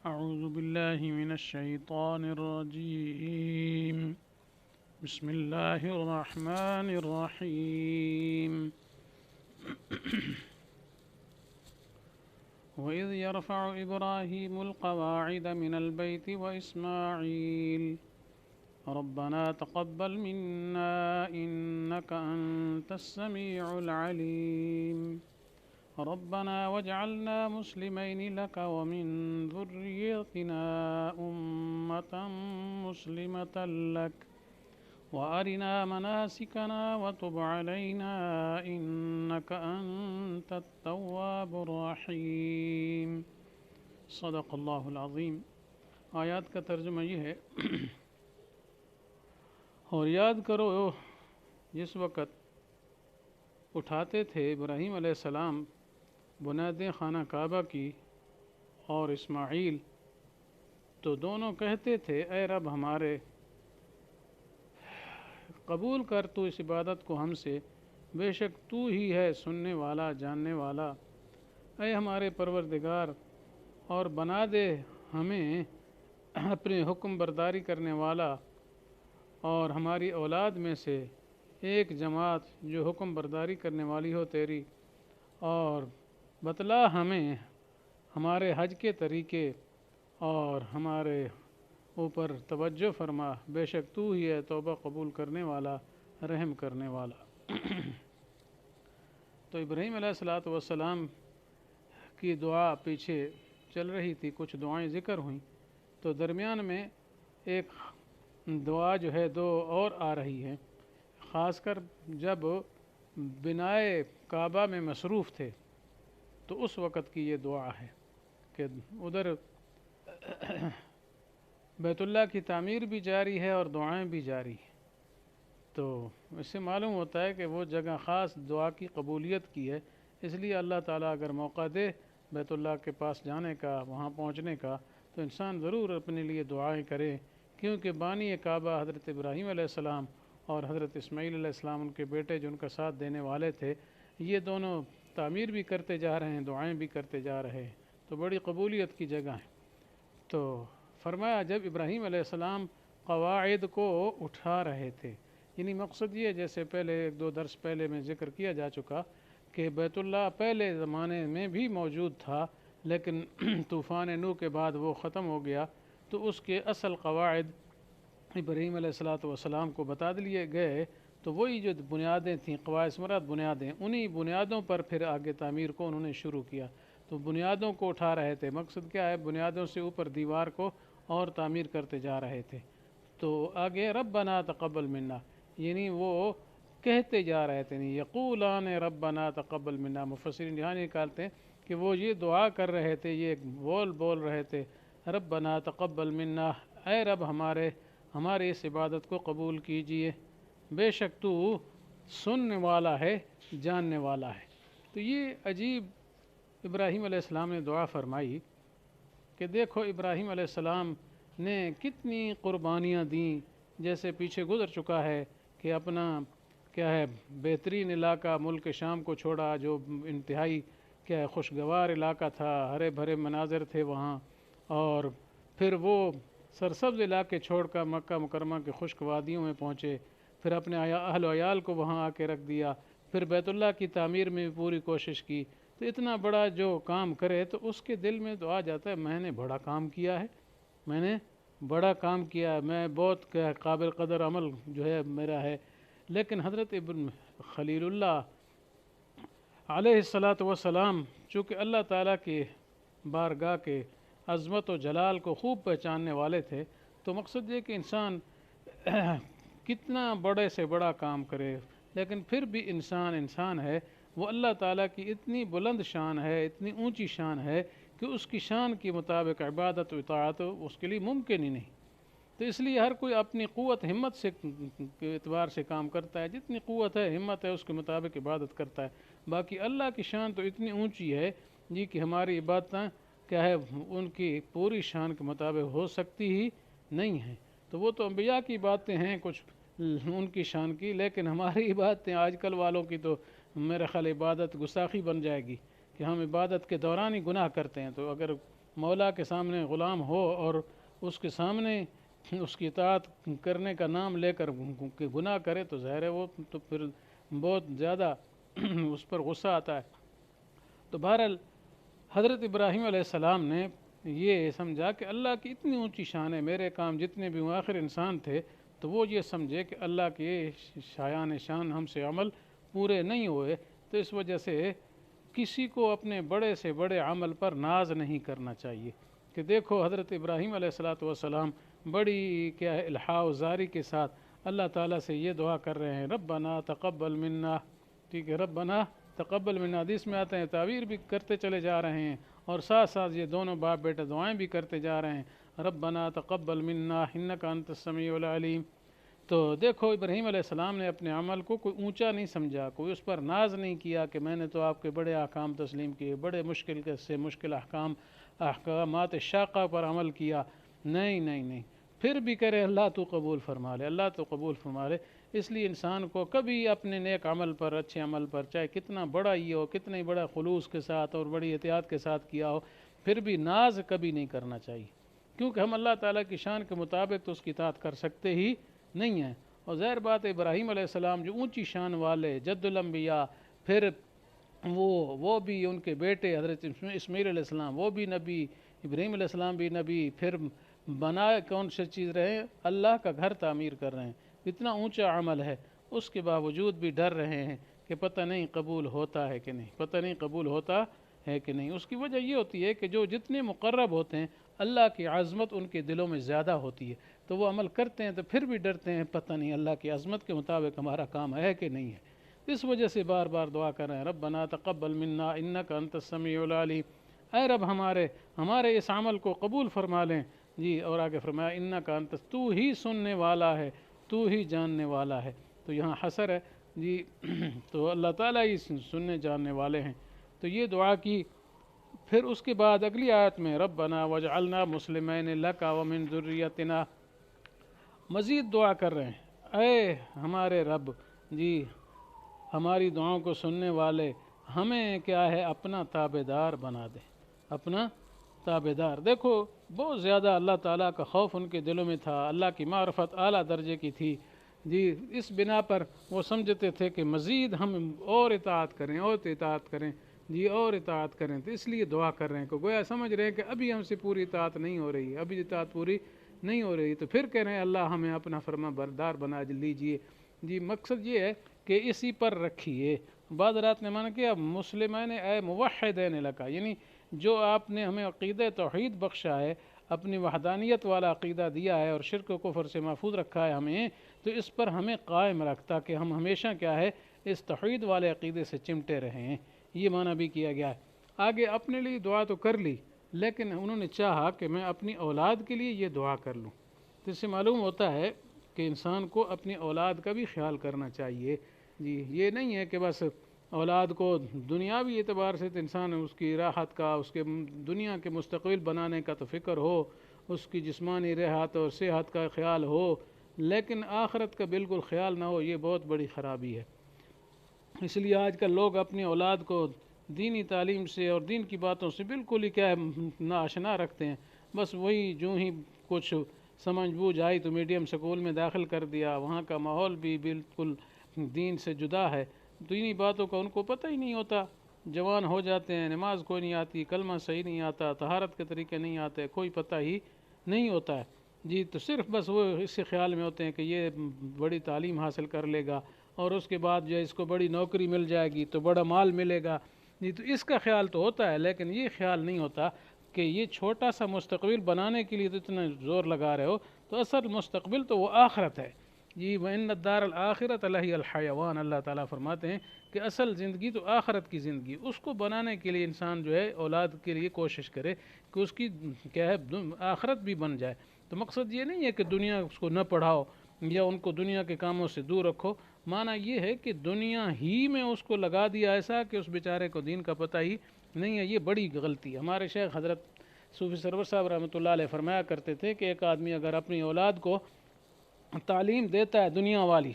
أعوذ بالله من الشيطان الرجيم. بسم الله الرحمن الرحيم. وإذ يرفع إبراهيم القواعد من البيت وإسماعيل ربنا تقبل منا إنك أنت السميع العليم ربنا واجعلنا مسلمين لك ومن ذريتنا أمة مسلمة لك وأرنا مناسكنا وتب علينا إنك أنت التواب الرحيم. صدق اللہ العظیم. آیات کا ترجمہ یہ ہے اور یاد کرو جس وقت اٹھاتے تھے ابراہیم علیہ السلام بنیادیں خانہ کعبہ کی اور اسماعیل، تو دونوں کہتے تھے اے رب ہمارے قبول کر تو اس عبادت کو ہم سے، بے شک تو ہی ہے سننے والا جاننے والا. اے ہمارے پروردگار اور بنا دے ہمیں اپنے حکم برداری کرنے والا اور ہماری اولاد میں سے ایک جماعت جو حکم برداری کرنے والی ہو تیری، اور بتلا ہمیں ہمارے حج کے طریقے اور ہمارے اوپر توجہ فرما، بے شک تو ہی ہے توبہ قبول کرنے والا رحم کرنے والا. تو ابراہیم علیہ السلام کی دعا پیچھے چل رہی تھی، کچھ دعائیں ذکر ہوئیں، تو درمیان میں ایک دعا جو ہے دو اور آ رہی ہے، خاص کر جب بنائے کعبہ میں مصروف تھے تو اس وقت کی یہ دعا ہے کہ ادھر بیت اللہ کی تعمیر بھی جاری ہے اور دعائیں بھی جاری ہیں. تو اس سے معلوم ہوتا ہے کہ وہ جگہ خاص دعا کی قبولیت کی ہے، اس لیے اللہ تعالیٰ اگر موقع دے بیت اللہ کے پاس جانے کا، وہاں پہنچنے کا، تو انسان ضرور اپنے لیے دعائیں کرے، کیونکہ بانی کعبہ حضرت ابراہیم علیہ السلام اور حضرت اسماعیل علیہ السلام ان کے بیٹے جو ان کا ساتھ دینے والے تھے، یہ دونوں تعمیر بھی کرتے جا رہے ہیں، دعائیں بھی کرتے جا رہے ہیں، تو بڑی قبولیت کی جگہ ہے. تو فرمایا جب ابراہیم علیہ السلام قواعد کو اٹھا رہے تھے، یعنی مقصد یہ جیسے پہلے ایک دو درس پہلے میں ذکر کیا جا چکا کہ بیت اللہ پہلے زمانے میں بھی موجود تھا، لیکن طوفان نوح کے بعد وہ ختم ہو گیا، تو اس کے اصل قواعد ابراہیم علیہ السلام کو بتا دیے گئے. تو وہی جو بنیادیں تھیں، قواعد سے مراد بنیادیں، انہی بنیادوں پر پھر آگے تعمیر کو انہوں نے شروع کیا. تو بنیادوں کو اٹھا رہے تھے، مقصد کیا ہے، بنیادوں سے اوپر دیوار کو اور تعمیر کرتے جا رہے تھے. تو آگے ربنا تقبل منا، یعنی وہ کہتے جا رہے تھے، نہیں یقولان ربنا تقبل منا. مفسرین یہاں نکالتے ہیں کہ وہ یہ دعا کر رہے تھے، یہ بول رہے تھے ربنا تقبل منا، اے رب ہمارے اس عبادت کو قبول کیجئے، بے شک تو سننے والا ہے جاننے والا ہے. تو یہ عجیب ابراہیم علیہ السلام نے دعا فرمائی کہ دیکھو ابراہیم علیہ السلام نے کتنی قربانیاں دیں، جیسے پیچھے گزر چکا ہے کہ اپنا کیا ہے بہترین علاقہ ملک شام کو چھوڑا، جو انتہائی کیا ہے خوشگوار علاقہ تھا، ہرے بھرے مناظر تھے وہاں، اور پھر وہ سرسبز علاقے چھوڑ کر مکہ مکرمہ کے خشک وادیوں میں پہنچے، پھر اپنے اہل و عیال کو وہاں آ کے رکھ دیا، پھر بیت اللہ کی تعمیر میں بھی پوری کوشش کی. تو اتنا بڑا جو کام کرے تو اس کے دل میں تو آ جاتا ہے میں نے بڑا کام کیا ہے، میں نے بڑا کام کیا ہے، میں بہت قابل قدر عمل جو ہے میرا ہے. لیکن حضرت ابن خلیل اللہ علیہ السلام چونکہ اللہ تعالیٰ کی بارگاہ کے عظمت و جلال کو خوب پہچاننے والے تھے، تو مقصد یہ کہ انسان کتنا بڑے سے بڑا کام کرے، لیکن پھر بھی انسان ہے، وہ اللہ تعالیٰ کی اتنی بلند شان ہے، اتنی اونچی شان ہے کہ اس کی شان کے مطابق عبادت و اطاعت اس کے لیے ممکن ہی نہیں. تو اس لیے ہر کوئی اپنی قوت ہمت سے کے اعتبار سے کام کرتا ہے، جتنی قوت ہے ہمت ہے اس کے مطابق عبادت کرتا ہے. باقی اللہ کی شان تو اتنی اونچی ہے جی کہ ہماری عبادتیں کیا ہے ان کی پوری شان کے مطابق ہو سکتی ہی نہیں ہیں. تو وہ تو انبیاء کی باتیں ہیں کچھ ان کی شان کی، لیکن ہماری عبادتیں آج کل والوں کی تو میرے خیال عبادت گستاخی بن جائے گی کہ ہم عبادت کے دوران ہی گناہ کرتے ہیں. تو اگر مولا کے سامنے غلام ہو اور اس کے سامنے اس کی اطاعت کرنے کا نام لے کر گناہ کرے تو ظاہر ہے وہ تو پھر بہت زیادہ اس پر غصہ آتا ہے۔ تو بہرحال حضرت ابراہیم علیہ السلام نے یہ سمجھا کہ اللہ کی اتنی اونچی شان ہے، میرے کام جتنے بھی آخر انسان تھے تو وہ یہ سمجھے کہ اللہ کے شایان شان ہم سے عمل پورے نہیں ہوئے، تو اس وجہ سے کسی کو اپنے بڑے سے بڑے عمل پر ناز نہیں کرنا چاہیے کہ دیکھو حضرت ابراہیم علیہ السلام بڑی کیا ہے الحاح و زاری کے ساتھ اللہ تعالیٰ سے یہ دعا کر رہے ہیں، ربنا تقبل منا، ٹھیک ہے، ربنا تقبل منا، حدیث میں آتے ہیں تعبیر بھی کرتے چلے جا رہے ہیں اور ساتھ ساتھ یہ دونوں باپ بیٹے دعائیں بھی کرتے جا رہے ہیں، ربنا تقبل منا انک انت السمیع العلیم۔ تو دیکھو ابراہیم علیہ السلام نے اپنے عمل کو کوئی اونچا نہیں سمجھا، کوئی اس پر ناز نہیں کیا کہ میں نے تو آپ کے بڑے احکام تسلیم کیے، بڑے مشکل سے مشکل احکامات شاقہ پر عمل کیا، نہیں نہیں نہیں، پھر بھی کرے اللہ تو قبول فرما لے، اللہ تو قبول فرما لے۔ اس لیے انسان کو کبھی اپنے نیک عمل پر، اچھے عمل پر، چاہے کتنا بڑا ہی ہو، کتنا ہی بڑا خلوص کے ساتھ اور بڑی احتیاط کے ساتھ کیا ہو، پھر بھی ناز کبھی نہیں کرنا چاہیے، کیونکہ ہم اللہ تعالیٰ کی شان کے مطابق تو اس کی اطاعت کر سکتے ہی نہیں ہیں۔ اور ظاہر بات ہے ابراہیم علیہ السلام جو اونچی شان والے جد الانبیاء، پھر وہ بھی ان کے بیٹے حضرت اسماعیل علیہ السلام وہ بھی نبی، ابراہیم علیہ السلام بھی نبی، پھر بنا کون سی چیز رہے ہیں، اللہ کا گھر تعمیر کر رہے ہیں، اتنا اونچا عمل ہے، اس کے باوجود بھی ڈر رہے ہیں کہ پتہ نہیں قبول ہوتا ہے کہ نہیں، پتہ نہیں قبول ہوتا ہے کہ نہیں۔ اس کی وجہ یہ ہوتی ہے کہ جو جتنے مقرب ہوتے ہیں اللہ کی عظمت ان کے دلوں میں زیادہ ہوتی ہے، تو وہ عمل کرتے ہیں تو پھر بھی ڈرتے ہیں پتہ نہیں اللہ کی عظمت کے مطابق ہمارا کام ہے کہ نہیں ہے، اس وجہ سے بار بار دعا کر رہے ہیں، ربنا تقبل منا انک انت السمیع العلیم، اے رب ہمارے اس عمل کو قبول فرما لیں جی، اور آگے فرمایا انک انت، تو ہی سننے والا ہے، تو ہی جاننے والا ہے، تو یہاں حصر ہے جی تو اللہ تعالیٰ ہی سننے جاننے والے ہیں۔ تو یہ دعا کی، پھر اس کے بعد اگلی آیت میں ربنا وجعلنا مسلمین لک ومن ذریتنا، مزید دعا کر رہے ہیں، اے ہمارے رب جی ہماری دعاؤں کو سننے والے، ہمیں کیا ہے اپنا تابعدار بنا دے، اپنا تابعدار۔ دیکھو بہت زیادہ اللہ تعالیٰ کا خوف ان کے دلوں میں تھا، اللہ کی معرفت اعلیٰ درجے کی تھی جی، اس بنا پر وہ سمجھتے تھے کہ مزید ہم اور اطاعت کریں اور اطاعت کریں جی، اور اطاعت کریں، تو اس لیے دعا کر رہے ہیں کہ گویا سمجھ رہے ہیں کہ ابھی ہم سے پوری اطاعت نہیں ہو رہی ہے، ابھی اطاعت پوری نہیں ہو رہی، تو پھر کہہ رہے ہیں اللہ ہمیں اپنا فرما بردار بنا لیجئے جی۔ مقصد یہ ہے کہ اسی پر رکھیے، بعض رات نے مانا کیا مسلمین اے موحدین لکا، یعنی جو آپ نے ہمیں عقیدہ توحید بخشا ہے، اپنی وحدانیت والا عقیدہ دیا ہے اور شرک و کفر سے محفوظ رکھا ہے ہمیں، تو اس پر ہمیں قائم رکھتا کہ ہم ہمیشہ کیا ہے اس توحید والے عقیدے سے چمٹے رہیں، یہ معنی بھی کیا گیا ہے۔ آگے اپنے لیے دعا تو کر لی، لیکن انہوں نے چاہا کہ میں اپنی اولاد کے لیے یہ دعا کر لوں، تو اس سے معلوم ہوتا ہے کہ انسان کو اپنی اولاد کا بھی خیال کرنا چاہیے جی، یہ نہیں ہے کہ بس اولاد کو دنیاوی اعتبار سے تو انسان اس کی راحت کا، اس کے دنیا کے مستقبل بنانے کا تو فکر ہو، اس کی جسمانی راحت اور صحت کا خیال ہو، لیکن آخرت کا بالکل خیال نہ ہو، یہ بہت بڑی خرابی ہے۔ اس لیے آج کل لوگ اپنی اولاد کو دینی تعلیم سے اور دین کی باتوں سے بالکل ہی کیا ہے ناآشنا رکھتے ہیں، بس وہی جو ہی کچھ سمجھ بوجھ آئی تو میڈیم سکول میں داخل کر دیا، وہاں کا ماحول بھی بالکل دین سے جدا ہے، دینی باتوں کا ان کو پتہ ہی نہیں ہوتا، جوان ہو جاتے ہیں، نماز کوئی نہیں آتی، کلمہ صحیح نہیں آتا، طہارت کے طریقے نہیں آتے، کوئی پتہ ہی نہیں ہوتا ہے جی، تو صرف بس وہ اس خیال میں ہوتے ہیں کہ یہ بڑی تعلیم حاصل کر لے گا اور اس کے بعد جو ہے اس کو بڑی نوکری مل جائے گی تو بڑا مال ملے گا جی، تو اس کا خیال تو ہوتا ہے، لیکن یہ خیال نہیں ہوتا کہ یہ چھوٹا سا مستقبل بنانے کے لیے تو اتنا زور لگا رہے ہو، تو اصل مستقبل تو وہ آخرت ہے جی، وَإِنَّ الدَّارَ الْآخِرَةَ لَهِيَ الْحَيَوَانُ، اللہ تعالیٰ فرماتے ہیں کہ اصل زندگی تو آخرت کی زندگی، اس کو بنانے کے لیے انسان جو ہے اولاد کے لیے کوشش کرے کہ اس کی کیا ہے آخرت بھی بن جائے۔ تو مقصد یہ نہیں ہے کہ دنیا اس کو نہ پڑھاؤ یا ان کو دنیا کے کاموں سے دور رکھو، معنی یہ ہے کہ دنیا ہی میں اس کو لگا دیا ایسا کہ اس بیچارے کو دین کا پتہ ہی نہیں ہے، یہ بڑی غلطی ہے۔ ہمارے شیخ حضرت صوفی سرور صاحب رحمۃ اللہ علیہ فرمایا کرتے تھے کہ ایک آدمی اگر اپنی اولاد کو تعلیم دیتا ہے دنیا والی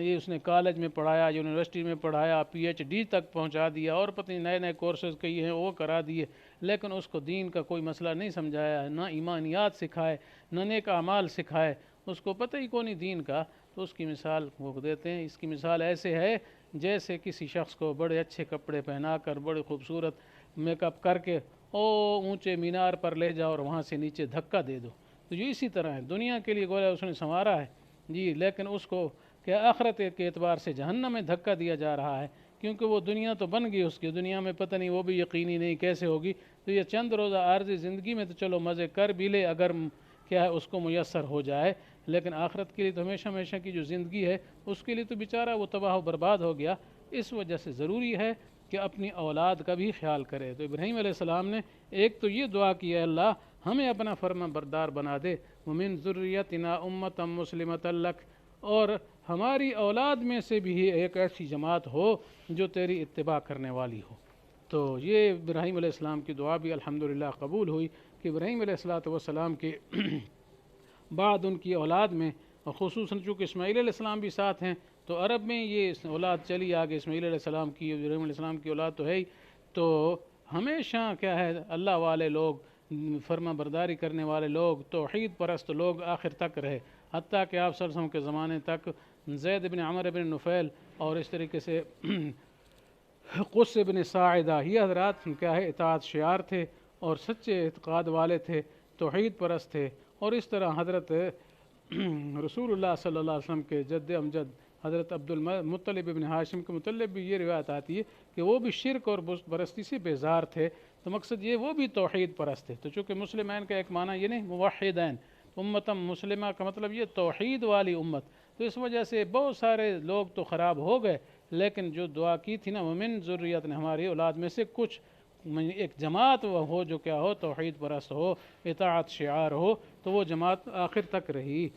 یہ اس نے کالج میں پڑھایا، یونیورسٹی میں پڑھایا، PhD تک پہنچا دیا، اور پتہ نہیں نئے نئے کورسز کئی ہیں وہ کرا دیے، لیکن اس کو دین کا کوئی مسئلہ نہیں سمجھایا، نہ ایمانیات سکھائے، نہ نیک اعمال سکھائے، اس کو پتہ ہی کون دین کا، تو اس کی مثال وہ دیتے ہیں. اس کی مثال ایسے ہے جیسے کسی شخص کو بڑے اچھے کپڑے پہنا کر، بڑے خوبصورت میک اپ کر کے اونچے مینار پر لے جاؤ اور وہاں سے نیچے دھکا دے دو. تو یہ اسی طرح ہے، دنیا کے لیے گویا اس نے سنوارا ہے جی، لیکن اس کو کہ آخرت کے اعتبار سے جہنم میں دھکا دیا جا رہا ہے، کیونکہ وہ دنیا تو بن گئی اس کی، دنیا میں پتہ نہیں وہ بھی یقینی نہیں کیسے ہوگی. تو یہ چند روزہ عارضی زندگی میں تو چلو مزے کر بھی لے اگر کیا ہے اس کو میسر ہو جائے، لیکن آخرت کے لیے تو ہمیشہ ہمیشہ کی جو زندگی ہے اس کے لیے تو بیچارہ وہ تباہ و برباد ہو گیا. اس وجہ سے ضروری ہے کہ اپنی اولاد کا بھی خیال کرے. تو ابراہیم علیہ السلام نے ایک تو یہ دعا کی ہے اللہ ہمیں اپنا فرما بردار بنا دے، ومن ذریتنا امتا مسلمۃ لک، اور ہماری اولاد میں سے بھی ایک ایسی جماعت ہو جو تیری اتباع کرنے والی ہو. تو یہ ابراہیم علیہ السلام کی دعا بھی الحمدللہ قبول ہوئی کہ ابراہیم علیہ السلام کے بعد ان کی اولاد میں، اور خصوصاً چونکہ اسماعیل علیہ السلام بھی ساتھ ہیں تو عرب میں یہ اولاد چلی آگے، اسماعیل علیہ السلام کی، ابراہیم علیہ السلام کی اولاد تو ہے ہی. تو ہمیشہ کیا ہے اللہ والے لوگ، فرما برداری کرنے والے لوگ، توحید پرست لوگ آخر تک رہے، حتیٰ کہ آپ صلی اللہ علیہ وسلم کے زمانے تک زید بن عمر بن نفیل اور اس طریقے سے قص بن ساعدہ، یہ حضرات کیا ہے اطاعت شعار تھے اور سچے اعتقاد والے تھے، توحید پرست تھے. اور اس طرح حضرت رسول اللہ صلی اللہ علیہ وسلم کے جد امجد حضرت عبد المطلب بن ہاشم کے متعلق بھی یہ روایت آتی ہے کہ وہ بھی شرک اور بت پرستی سے بیزار تھے. تو مقصد یہ وہ بھی توحید پرست تھے. تو چونکہ مسلمین کا ایک معنی یہ نہیں موحدین، امتم مسلمہ کا مطلب یہ توحید والی امت. تو اس وجہ سے بہت سارے لوگ تو خراب ہو گئے، لیکن جو دعا کی تھی نا ومن ذریت نے، ہماری اولاد میں سے کچھ ایک جماعت ہو جو کیا ہو توحید پرست ہو، اطاعت شعار ہو، تو وہ جماعت آخر تک رہی.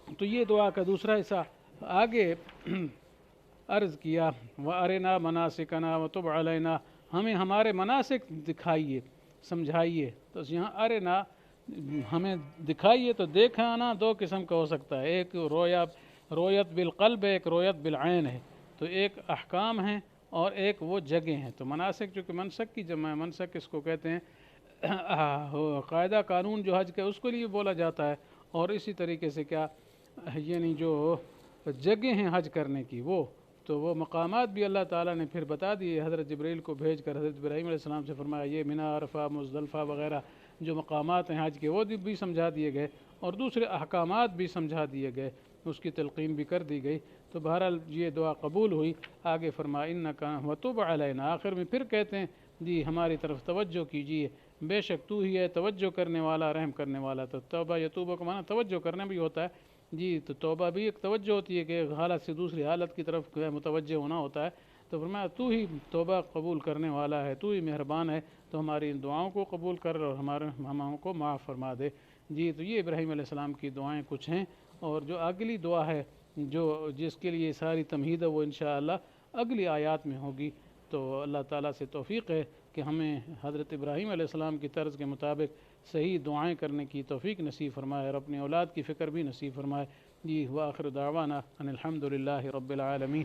تو یہ دعا کا دوسرا حصہ آگے عرض کیا وَأَرِنَا مَنَاسِكَنَا وَتُبْ عَلَيْنَا، ہمیں ہمارے مناسک دکھائیے، سمجھائیے. تو یہاں ارنا ہمیں دکھائیے، تو دیکھانا دو قسم کا ہو سکتا ہے، ایک رویت بالقلب، ایک رویت بالعین ہے. تو ایک احکام ہیں اور ایک وہ جگہ ہیں. تو مناسک چونکہ منسک کی جمع ہے، منسک اس کو کہتے ہیں قاعدہ قانون جو حج کا اس کے لیے بولا جاتا ہے. اور اسی طریقے سے کیا یعنی جو جگہ ہیں حج کرنے کی وہ مقامات بھی اللہ تعالیٰ نے پھر بتا دیے، حضرت جبریل کو بھیج کر حضرت ابراہیم علیہ السلام سے فرمایا یہ منی، عرفہ، مزدلفہ وغیرہ جو مقامات ہیں حج کے وہ بھی سمجھا دیے گئے، اور دوسرے احکامات بھی سمجھا دیے گئے، اس کی تلقین بھی کر دی گئی. تو بہرحال یہ دعا قبول ہوئی. آگے فرمایا انکا وتب علینا، آخر میں پھر کہتے ہیں جی ہماری طرف توجہ کیجیے، بے شک تو ہی ہے توجہ کرنے والا، رحم کرنے والا. تو توبہ یتوبہ کا معنی توجہ کرنا بھی ہوتا ہے جی. تو توبہ بھی ایک توجہ ہوتی ہے کہ ایک حالت سے دوسری حالت کی طرف متوجہ ہونا ہوتا ہے. تو فرمایا تو ہی توبہ قبول کرنے والا ہے، تو ہی مہربان ہے، تو ہماری ان دعاؤں کو قبول کر اور ہمارے ہموں کو معاف فرما دے جی. تو یہ ابراہیم علیہ السلام کی دعائیں کچھ ہیں. اور جو اگلی دعا ہے جس کے لیے ساری تمہید ہے وہ انشاءاللہ اگلی آیات میں ہوگی. تو اللہ تعالیٰ سے توفیق ہے کہ ہمیں حضرت ابراہیم علیہ السلام کی طرز کے مطابق صحیح دعائیں کرنے کی توفیق نصیب فرمائے اور اپنی اولاد کی فکر بھی نصیب فرمائے جی. وآخر دعوانا ان الحمد للہ رب العالمین.